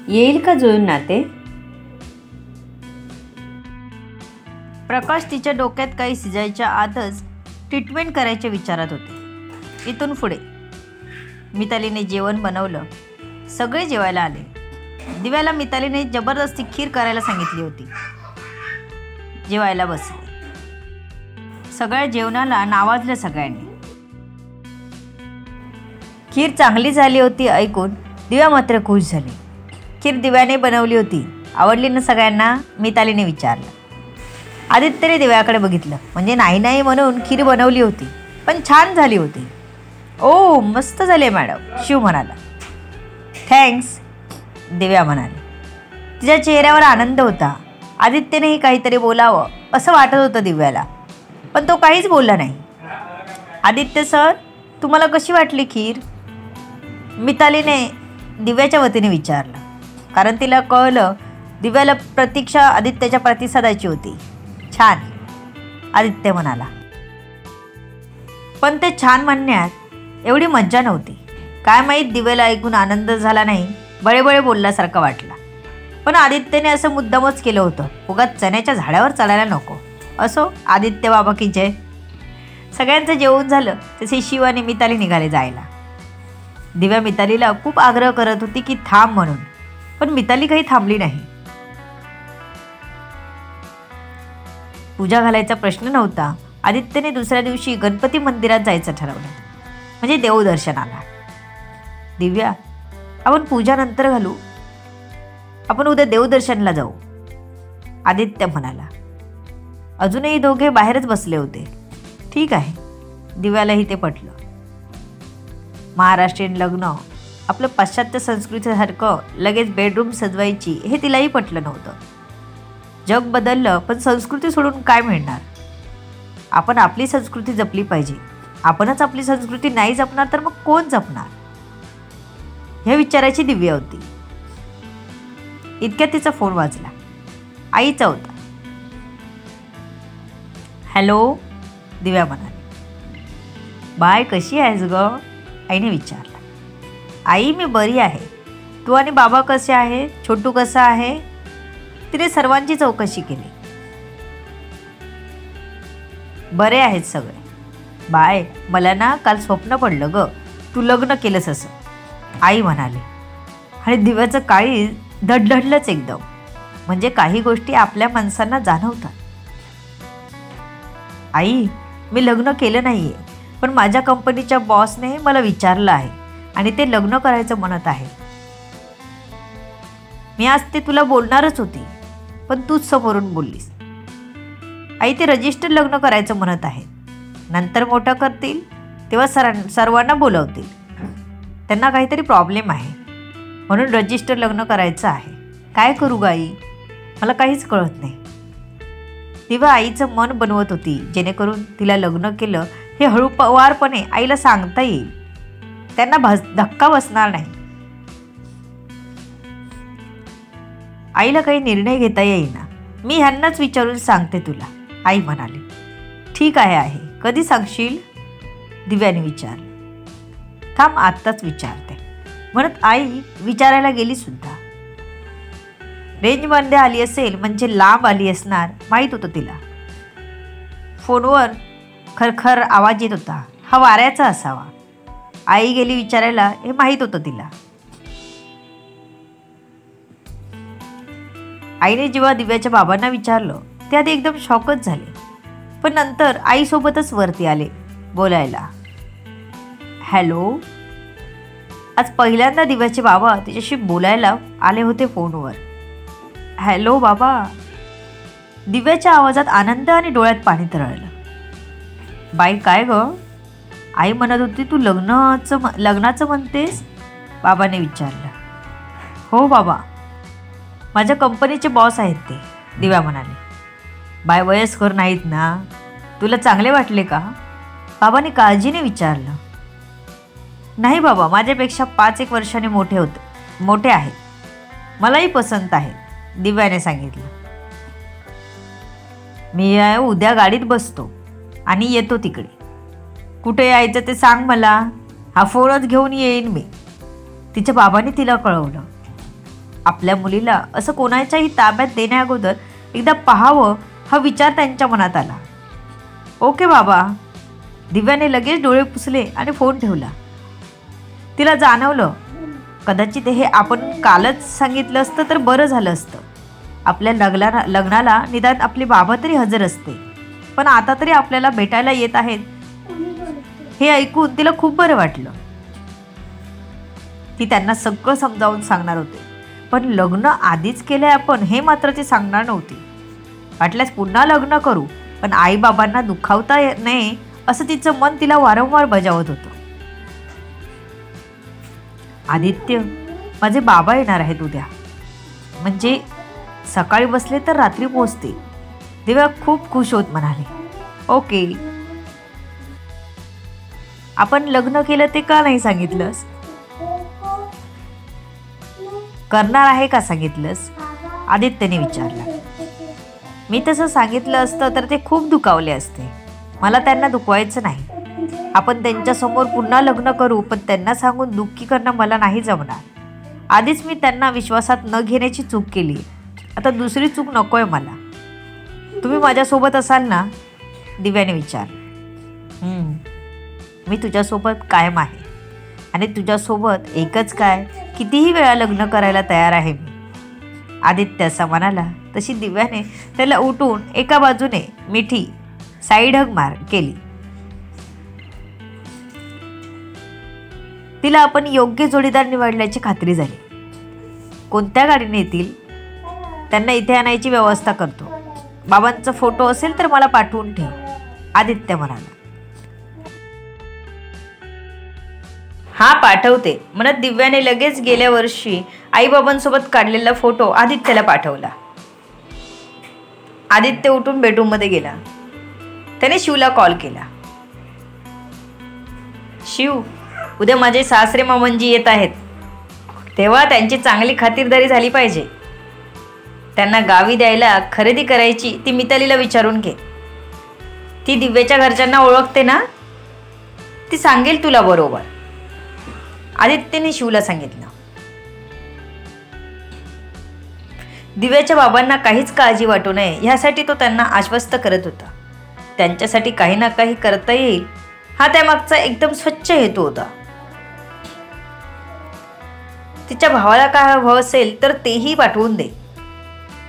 येईल का जुळून नाते? प्रकाश तिच्या डोक्यात काही शिजायच्या आतच ट्रीटमेंट करायच्या विचारात होते. इथून पुढे मितालीने जेवण बनवलं. सगळे जेवायला आले. दिव्याला मितालीने जबरदस्ती खीर करायला सांगितली होती. जेवायला बसले. सगळ्या जेवणाला नावाजलं सगळ्यांनी. खीर चांगली झाली होती ऐकून दिव्या मात्र खुश झाली. खीर दिव्याने बनवली होती. आवडली ना सगळ्यांना? मितालीने विचारलं. आदित्यने दिव्याकडे बघितलं. म्हणजे नाही नाही म्हणून खीर बनवली होती, पण छान झाली होती. ओ मस्त झाली मॅडम, शिव म्हणाला. थँक्स, दिव्या म्हणाली. तिच्या चेहऱ्यावर आनंद होता. आदित्यनेही काहीतरी बोलावं असं वाटत होतं दिव्याला, पण तो काहीच बोलला नाही. आदित्य सर, तुम्हाला कशी वाटली खीर? मितालीने दिव्याच्या वतीने विचारलं. कारण तिला कळलं दिव्याला प्रतीक्षा आदित्यच्या प्रतिसादाची होती. छान, आदित्य म्हणाला. पण ते छान म्हणण्यात एवढी मज्जा नव्हती. काय माहीत दिव्याला ऐकून आनंद झाला नाही, बळेबळे बोलल्यासारखं वाटला. पण आदित्यने असं मुद्दामच केलं होतं. उगाच चण्याच्या झाडावर चढायला नको. असो, आदित्य बाबा की जय. सगळ्यांचं जेवण झालं तसे शिव आणि मिताली निघाले जायला. दिव्या मितालीला खूप आग्रह करत होती की थांब म्हणून, पण मिताली काही थांबली नाही. पूजा घालायचा प्रश्न नव्हता. आदित्यने दुसऱ्या दिवशी गणपती मंदिरात जायचं ठरवलं, म्हणजे देवदर्शनाला. दिव्या, आपण पूजा नंतर घालू, आपण उद्या देवदर्शनला जाऊ, आदित्य म्हणाला. अजूनही दोघे बाहेरच बसले होते. ठीक आहे, दिव्यालाही ते पटलं. महाराष्ट्रीयन लग्न, आपलं पाश्चात्य संस्कृतीसारखं लगेच बेडरूम सजवायची, हे तिलाही पटलं नव्हतं. जग बदललं, पण संस्कृती सोडून काय मिळणार? आपण आपली संस्कृती जपली पाहिजे. आपणच आपली संस्कृती नाही जपणार तर मग कोण जपणार? ह्या विचाराची दिव्या होती. इतक्यात तिचा फोन वाजला. आईचा होता. हॅलो, दिव्या म्हणाली. बाय, कशी आहेस ग? आईने विचारलं. आई, मी बरी आहे. तू आणि बाबा कसे आहे? छोटू कसा आहे? तिने सर्वांची चौकशी केली. बरे आहेत सगळे. बाय, मला ना काल स्वप्न पडलं ग, तू लग्न केलंस असं, आई म्हणाली. आणि दिव्याचं काळी धडधडलंच एकदम. म्हणजे काही गोष्टी आपल्या माणसांना जाणवतात. आई, मी लग्न केलं नाही आहे, पण माझ्या कंपनीच्या बॉसने मला विचारलं आहे आणि ते लग्न करायचं म्हणत आहे. मी आज ते तुला बोलणारच होती, पण तूच समोरून बोललीस. आई, ते रजिस्टर लग्न करायचं म्हणत आहेत. नंतर मोठं करतील तेव्हा सर्वांना बोलवतील. त्यांना काहीतरी प्रॉब्लेम आहे म्हणून रजिस्टर लग्न करायचं आहे. काय करू ग आई? मला काहीच कळत नाही. तेव्हा आईचं मन बनवत होती जेणेकरून तिला लग्न केलं हे हळूवारपणे आईला सांगता येईल. त्यांना धक्का बसणार नाही. आईला काही निर्णय घेता येईना. मी ह्यांनाच विचारून सांगते तुला, आई म्हणाली. ठीक आहे, कधी सांगशील? दिव्याने विचारलं. थांब, आत्ताच विचारते म्हणत आई विचारायला गेली सुद्धा. रेंजमध्ये आली असेल म्हणजे लांब आली असणार, माहीत होतं तिला. फोनवर खरखर आवाज येत होता. हा वाऱ्याचा असावा. आई गेली विचारायला हे माहीत होतं तिला. आईने जेव्हा दिव्याच्या बाबांना विचारलं ते आधी एकदम शॉकच झाले, पण नंतर आईसोबतच वरती आले बोलायला. हॅलो. आज पहिल्यांदा दिव्याचे बाबा तिच्याशी बोलायला आले होते फोनवर. हॅलो बाबा. दिव्याच्या आवाजात आनंद आणि डोळ्यात पाणी तरळलं. बाई, काय ग? आई म्हणत होती तू लग्नाचं म्हणतेस? बाबाने विचारलं. हो बाबा, माझ्या कंपनीचे बॉस आहेत ते, दिव्या म्हणाली. बाय, वयस्कर नाहीत ना? तुला चांगले वाटले का? बाबांनी काळजीने विचारलं. नाही बाबा, माझ्यापेक्षा 5-1 वर्षांनी मोठे आहेत. मलाही पसंत आहेत, दिव्याने सांगितलं. मी उद्या गाडीत बसतो आणि येतो तिकडे. कुठे यायचं ते सांग मला. हा फोनच घेऊन येईन मी, तिच्या बाबांनी तिला कळवलं. आपल्या मुलीला असं कोणाच्याही ताब्यात देण्याअगोदर एकदा पाहावं हा विचार त्यांच्या मनात आला. ओके बाबा. दिव्याने लगेच डोळे पुसले आणि फोन ठेवला. तिला जाणवलं कदाचित हे आपण कालच सांगितलं असतं तर बरं झालं असतं. आपल्या लग्नाला निदान आपले बाबा तरी हजर असते, पण आता तरी आपल्याला भेटायला येत आहेत हे ऐकून तिला खूप बरं वाटलं. ती त्यांना सगळं समजावून सांगणार होते, पण लग्न आधीच केलंय आपण हे मात्र ती सांगणार नव्हती. वाटल्यास पुन्हा लग्न करू, पण आईबाबांना दुखावता नये असं तिचं मन तिला वारंवार बजावत होतं. आदित्य, माझे बाबा येणार आहेत उद्या, म्हणजे सकाळी बसले तर रात्री पोहोचते. दिव्या खूप खुश होत म्हणाले. ओके. आपण लग्न केलं ते का नाही सांगितलंस? करणार आहे का सांगितलंस? आदित्यने विचारलं. मी तसं सांगितलं असतं तर ते खूप दुखावले असते. मला त्यांना दुखवायचं नाही. आपण त्यांच्यासमोर पुन्हा लग्न करू, पण त्यांना सांगून दुःखी करणं मला नाही जमणार. आधीच मी त्यांना विश्वासात न घेण्याची चूक केली, आता दुसरी चूक नकोय मला. तुम्ही माझ्यासोबत असाल ना? दिव्याने विचारलं. मी तुझ्यासोबत कायम आहे, आणि तुझ्यासोबत एकच काय कितीही वेळा लग्न करायला तयार आहे मी. आदित्य असा म्हणाला तशी दिव्याने त्याला उठून एका बाजूने मिठी साईड हग केली. तिला आपण योग्य जोडीदार निवडल्याची खात्री झाली. कोणत्या गाडीने येतील? त्यांना इथे आणायची व्यवस्था करतो. बाबांचा फोटो असेल तर मला पाठवून ठेव, आदित्य म्हणाला. हा, पाठवते म्हणत दिव्याने लगेच गेल्या वर्षी आईबाबांसोबत काढलेला फोटो आदित्यला पाठवला. आदित्य उठून बेडरूममध्ये गेला. त्याने शिवला कॉल केला. शिव, उद्या माझे सासरे मामनजी येत आहेत, तेव्हा त्यांची चांगली खातिरदारी झाली पाहिजे. त्यांना गावी द्यायला खरेदी करायची ती मितालीला विचारून घे. ती दिव्याच्या घरच्यांना ओळखते ना, ती सांगेल तुला बरोबर, आदित्यने शिवला सांगितलं. दिव्याच्या बाबांना काहीच काळजी वाटू नये ह्यासाठी तो त्यांना आश्वस्त करत होता. त्यांच्यासाठी काही ना काही करता येईल हा त्यामागचा एकदम स्वच्छ हेतू होता. तिच्या भावाला काय हवं असेल तर तेही पाठवून दे,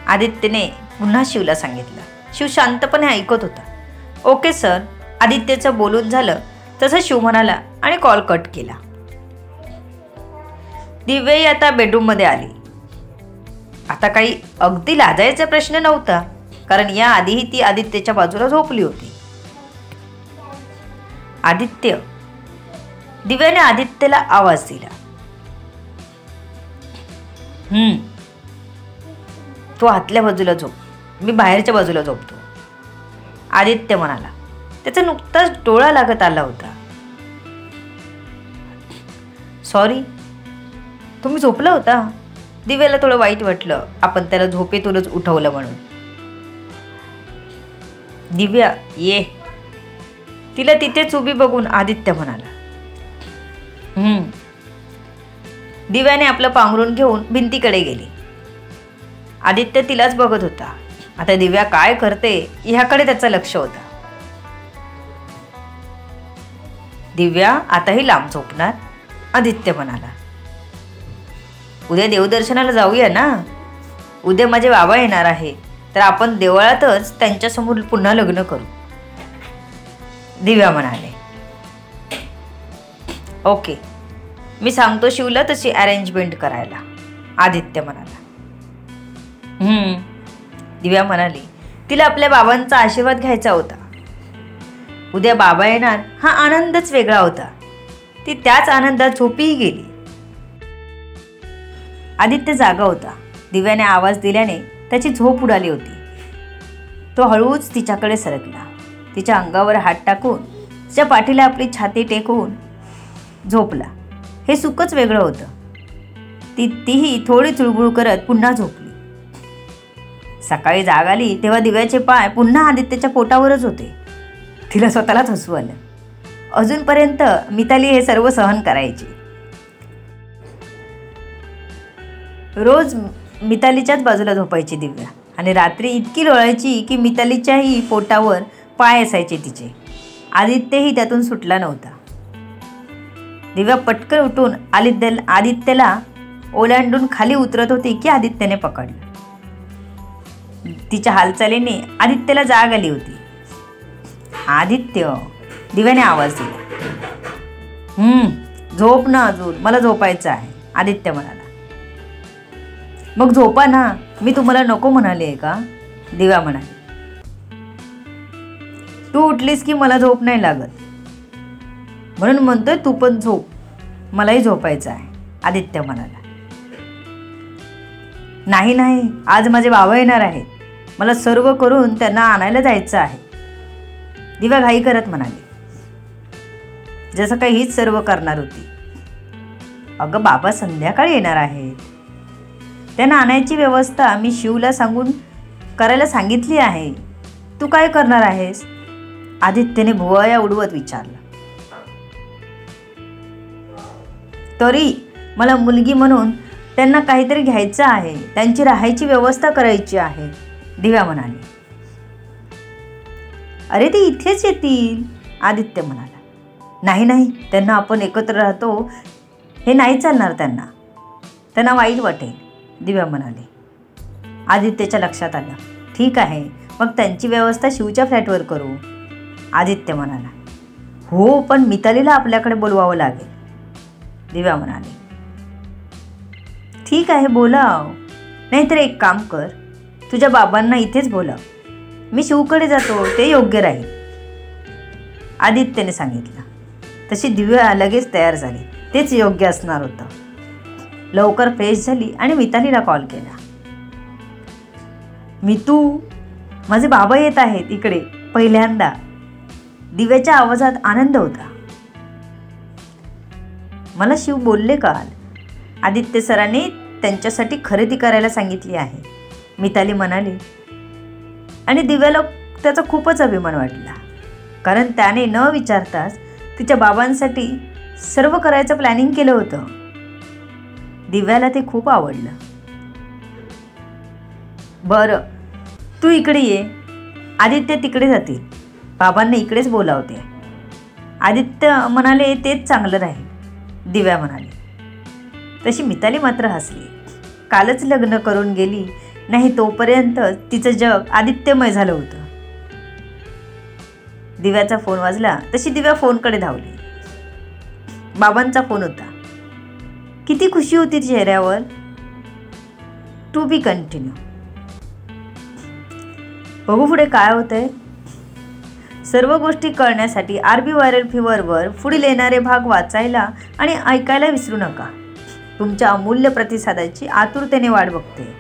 आदित्यने पुन्हा शिवला सांगितलं. शिव शांतपणे ऐकत होता. ओके सर, आदित्यचं बोलून झालं तसं शिव म्हणाला आणि कॉल कट केला. दिव्याही आता बेडरूममध्ये आली. आता काही अगदी लाजायचा प्रश्न नव्हता, कारण या आधीही ती आदित्यच्या बाजूला झोपली होती. आदित्य. दिव्याने आदित्यला आवाज दिला. तो आतल्या बाजूला झोप, मी बाहेरच्या बाजूला झोपतो, आदित्य म्हणाला. त्याचा नुकताच डोळा लागत आला होता. सॉरी, तुम्ही झोपला होता? दिव्याला थोडं वाईट वाटलं आपण त्याला झोपेतूनच उठवलं म्हणून. दिव्या ये, तिला तिथेच उभी बघून आदित्य म्हणाला. दिव्याने आपलं पांघरून घेऊन भिंतीकडे गेली. आदित्य तिलाच बघत होता. आता दिव्या काय करते ह्याकडे त्याचं लक्ष होतं. दिव्या आताही लांब झोपणार, आदित्य म्हणाला. उद्या देवदर्शनाला जाऊया ना, उद्या माझे बाबा येणार आहे, तर आपण देवळातच त्यांच्यासमोर पुन्हा लग्न करू, दिव्या म्हणाले. ओके, मी सांगतो शिवला तशी अरेंजमेंट करायला, आदित्य म्हणाला. दिव्या म्हणाली. तिला आपल्या बाबांचा आशीर्वाद घ्यायचा होता. उद्या बाबा येणार हा आनंदच वेगळा होता. ती त्याच आनंदात झोपीही गेली. आदित्य जागा होता. दिव्याने आवाज दिल्याने त्याची झोप उडाली होती. तो हळूच तिच्याकडे सरकला. तिच्या अंगावर हात टाकून तिच्या पाठीला आपली छाती टेकवून झोपला. हे सुखच वेगळं होतं. तीही थोडी चुळबुळ करत पुन्हा झोपली. सकाळी जाग आली तेव्हा दिव्याचे पाय पुन्हा आदित्यच्या पोटावरच होते. तिला स्वतःलाच हसू आलं. अजूनपर्यंत मिताली हे सर्व सहन करायची. रोज मितालीच्याच बाजूला झोपायची दिव्या आणि रात्री इतकी लोळायची की मितालीच्याही पोटावर पाय असायचे तिचे. आदित्यही त्यातून सुटला नव्हता. दिव्या पटकन उठून आदित्यला ओलांडून खाली उतरत होती की आदित्यने पकडलं. तिच्या हालचालीने आदित्यला जाग आली होती. आदित्य, दिव्याने आवाज दिला. झोप ना अजून, मला झोपायचं आहे, आदित्य म्हणाला. मग झोपा ना, मी तुम्हाला नको म्हणाले आहे का, दिव्या म्हणाली. तू उठलीस की मला झोप नाही लागत, म्हणून म्हणतोय तू पण झोप, मलाही झोपायचं आहे, आदित्य म्हणाला. नाही नाही, आज माझे बाबा येणार आहेत, मला सर्व करून त्यांना आणायला जायचं आहे, दिव्या घाई करत म्हणाली. जसं काही हीच सर्व करणार होती. अगं बाबा संध्याकाळी येणार आहेत, त्यांना आणायची व्यवस्था मी शिवला सांगून करायला सांगितली आहे, तू काय करणार आहेस, आदित्यने भुवया उडवत विचारलं. तरी मला मुलगी म्हणून त्यांना काहीतरी घ्यायचं आहे, त्यांची राहायची व्यवस्था करायची आहे, दिव्या म्हणाली. अरे ते इथेच येतील, आदित्य म्हणाला. नाही नाही, त्यांना आपण एकत्र राहतो हे नाही चालणार, त्यांना वाईट वाटेल, दिव्या म्हणाली. आदित्यच्या लक्षात आलं. ठीक आहे, मग त्यांची व्यवस्था शिवच्या फ्लॅटवर करू, आदित्य म्हणाला. हो, पण मितालीला आपल्याकडे बोलवावं लागेल, दिव्या म्हणाली. ठीक आहे, बोलाव, नाहीतर एक काम कर, तुझ्या बाबांना इथेच बोलाव, मी शिवकडे जातो, ते योग्य राहील, आदित्यने सांगितलं. तशी दिव्या लगेच तयार झाली, तेच योग्य असणार होतं. लवकर फ्रेश झाली आणि मितालीला कॉल केला. मितू, माझे बाबा येत आहेत इकडे पहिल्यांदा, दिव्याच्या आवाजात आनंद होता. मला शिव बोलले काल, आदित्य सरांनी त्यांच्यासाठी खरेदी करायला सांगितली आहे, मिताली म्हणाली. आणि दिव्याला त्याचा खूपच अभिमान वाटला, कारण त्याने न विचारताच तिच्या बाबांसाठी सर्व करायचं प्लॅनिंग केलं होतं. दिव्याला ते खूप आवडलं. बरं, तू इकडे ये, आदित्य तिकडे जातील, बाबांना इकडेच बोलावते, आदित्य म्हणाले. तेच चांगलं राहील, दिव्या म्हणाली. तशी मिताली मात्र हसली. कालच लग्न करून गेली नाही तोपर्यंत तिचं जग आदित्यमय झालं होतं. दिव्याचा फोन वाजला तशी दिव्या फोनकडे धावली. बाबांचा फोन होता. किती खुशी होती चेहऱ्यावर. To be continue. बघू पुढे काय होतंय. सर्व गोष्टी कळण्यासाठी आरबी व्हायरल फीवरवर पुढील येणारे भाग वाचायला आणि ऐकायला विसरू नका. तुमच्या अमूल्य प्रतिसादाची आतुरतेने वाट बघते.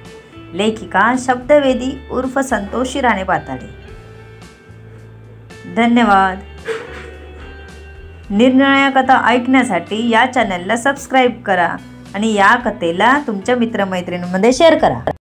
लेखिका शब्दवेदी उर्फ संतोषी राणे पाताडे. धन्यवाद. निरनिराळ्या कथा ऐकण्यासाठी या चॅनलला सबस्क्राईब करा आणि या कथेला तुमच्या मित्रमैत्रिणींमध्ये शेअर करा.